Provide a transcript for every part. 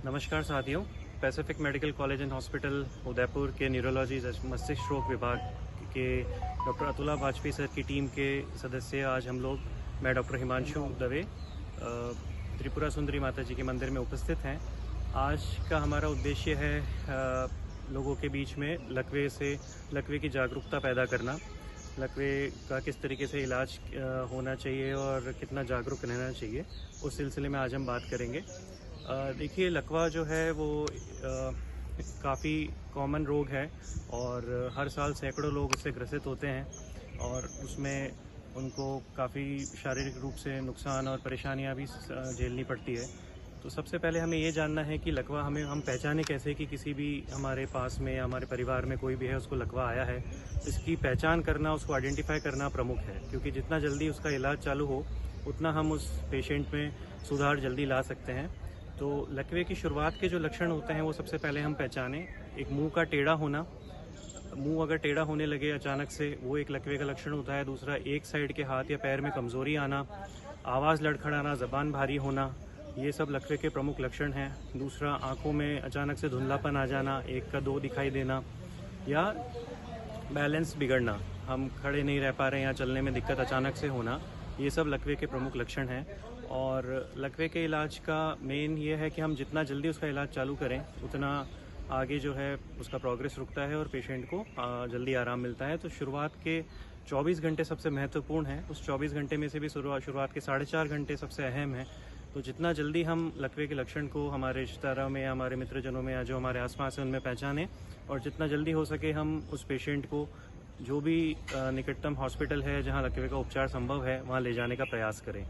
नमस्कार साथियों। Pacific medical college and hospital Udaipur के न्यूरोलॉजी मस्तिष्क रोग विभाग के डॉक्टर अतुला वाजपेयी सर की टीम के सदस्य आज हम लोग, मैं डॉक्टर हिमांशु दवे, त्रिपुरा सुंदरी माता जी के मंदिर में उपस्थित हैं। आज का हमारा उद्देश्य है लोगों के बीच में लकवे की जागरूकता पैदा करना, लकवे का किस तरीके से इलाज होना चाहिए और कितना जागरूक रहना चाहिए, उस सिलसिले में आज हम बात करेंगे। देखिए, लकवा जो है वो काफ़ी कॉमन रोग है और हर साल सैकड़ों लोग उससे ग्रसित होते हैं और उसमें उनको काफ़ी शारीरिक रूप से नुकसान और परेशानियां भी झेलनी पड़ती है। तो सबसे पहले हमें ये जानना है कि लकवा हम पहचाने कैसे कि किसी भी हमारे पास में या हमारे परिवार में कोई भी है उसको लकवा आया है। इसकी पहचान करना, उसको आइडेंटिफाई करना प्रमुख है, क्योंकि जितना जल्दी उसका इलाज चालू हो उतना हम उस पेशेंट में सुधार जल्दी ला सकते हैं। तो लकवे की शुरुआत के जो लक्षण होते हैं वो सबसे पहले हम पहचानें। एक मुंह का टेढ़ा होना, मुंह अगर टेढ़ा होने लगे अचानक से, वो एक लकवे का लक्षण होता है। दूसरा, एक साइड के हाथ या पैर में कमजोरी आना, आवाज़ लड़खड़ाना, ज़बान भारी होना, ये सब लकवे के प्रमुख लक्षण हैं। दूसरा, आंखों में अचानक से धुंधलापन आ जाना, एक का दो दिखाई देना, या बैलेंस बिगड़ना, हम खड़े नहीं रह पा रहे हैं या चलने में दिक्कत अचानक से होना, ये सब लकवे के प्रमुख लक्षण हैं। और लकवे के इलाज का मेन ये है कि हम जितना जल्दी उसका इलाज चालू करें उतना आगे जो है उसका प्रोग्रेस रुकता है और पेशेंट को जल्दी आराम मिलता है। तो शुरुआत के 24 घंटे सबसे महत्वपूर्ण है। उस 24 घंटे में से भी शुरुआत के 4.5 घंटे सबसे अहम है। तो जितना जल्दी हम लकवे के लक्षण को हमारे रिश्तेदारों में या हमारे मित्रजनों में या जो हमारे आसपास है उनमें पहचानें और जितना जल्दी हो सके हम उस पेशेंट को जो भी निकटतम हॉस्पिटल है जहां लकवे का उपचार संभव है वहां ले जाने का प्रयास करें।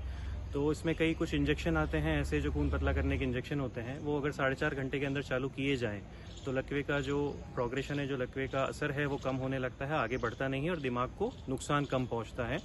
तो इसमें कुछ इंजेक्शन आते हैं ऐसे, जो खून पतला करने के इंजेक्शन होते हैं, वो अगर 4.5 घंटे के अंदर चालू किए जाएं तो लकवे का जो प्रोग्रेशन है, जो लकवे का असर है, वो कम होने लगता है, आगे बढ़ता नहीं है और दिमाग को नुकसान कम पहुंचता है।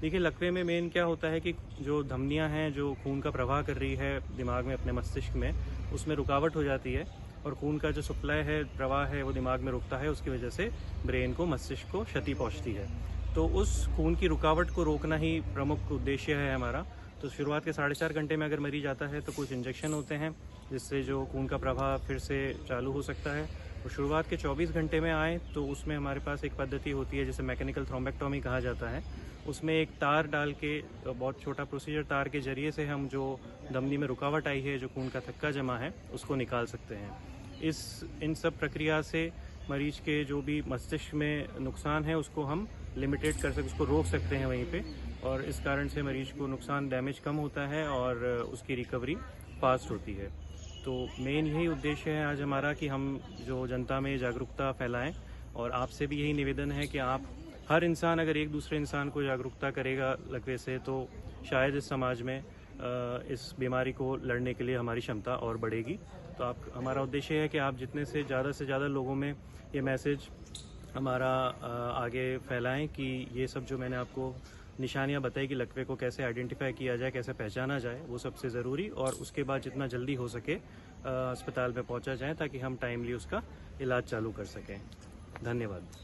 देखिए, लकवे में मेन क्या होता है कि जो धमनियां हैं जो खून का प्रवाह कर रही है दिमाग में, अपने मस्तिष्क में, उसमें रुकावट हो जाती है और खून का जो सप्लाई है, प्रवाह है, वो दिमाग में रुकता है। उसकी वजह से ब्रेन को, मस्तिष्क को क्षति पहुंचती है। तो उस खून की रुकावट को रोकना ही प्रमुख उद्देश्य है हमारा। तो शुरुआत के 4.5 घंटे में अगर मरीज आता है तो कुछ इंजेक्शन होते हैं जिससे जो खून का प्रवाह फिर से चालू हो सकता है। और शुरुआत के 24 घंटे में आए तो उसमें हमारे पास एक पद्धति होती है जिसे मैकेनिकल थ्रोम्बेक्टोमी कहा जाता है। उसमें एक तार डाल के, बहुत छोटा प्रोसीजर, तार के जरिए से हम जो धमनी में रुकावट आई है, जो खून का थक्का जमा है, उसको निकाल सकते हैं। इन सब प्रक्रिया से मरीज के जो भी मस्तिष्क में नुकसान है उसको हम लिमिटेड कर सकते, उसको रोक सकते हैं वहीं पे, और इस कारण से मरीज को नुकसान, डैमेज कम होता है और उसकी रिकवरी फास्ट होती है। तो मेन यही उद्देश्य है आज हमारा कि हम जो जनता में जागरूकता फैलाएं, और आपसे भी यही निवेदन है कि आप, हर इंसान अगर एक दूसरे इंसान को जागरूकता करेगा लकवे से, तो शायद इस समाज में इस बीमारी को लड़ने के लिए हमारी क्षमता और बढ़ेगी। तो हमारा उद्देश्य है कि आप जितने से ज़्यादा लोगों में ये मैसेज हमारा आगे फैलाएं कि ये सब जो मैंने आपको निशानियां बताई कि लकवे को कैसे आइडेंटिफाई किया जाए, कैसे पहचाना जाए, वो सबसे ज़रूरी, और उसके बाद जितना जल्दी हो सके अस्पताल में पहुंचा जाए ताकि हम टाइमली उसका इलाज चालू कर सकें। धन्यवाद।